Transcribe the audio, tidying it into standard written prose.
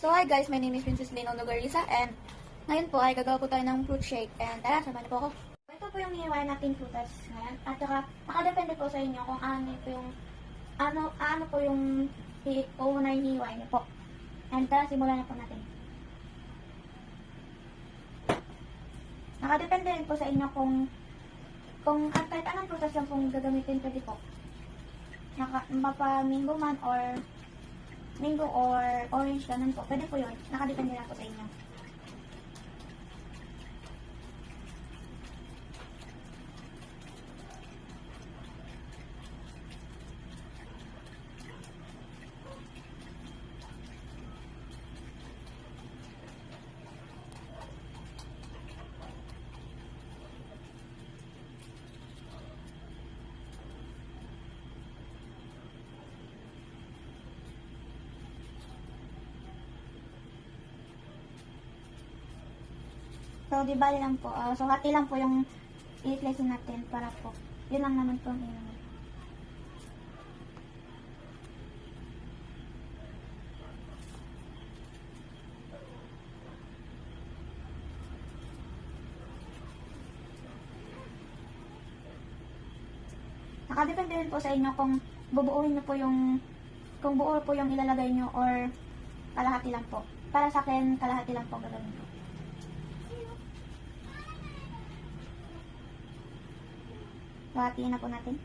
So hi guys, my name is Princess Lino Nogarisa and ngayon po ay gagawa po tayo ng fruit shake and tara, samahan niyo po ako. Ito po yung hihiwain natin prutas ngayon at saka nakadepende po sa inyo kung ano po yung uunahin hihiwain niyo po. And tara, simulan na po natin. Nakadepende rin po sa inyo kung kahit anong prutas lang pong gagamitin pwede po. Mapa-mango man or mango or orange, ganun po. Pwede po yun. Nakadepende lang po sa inyo. So, di bali lang po. So, hati lang po yung i-slice natin para po. Yun lang naman po ang inaman. Nakadepende rin po sa inyo kung bubuuin nyo po kung buo po yung ilalagay nyo or kalahati lang po. Para sa akin, kalahati lang po gagawin ko. So, hatiin na po natin.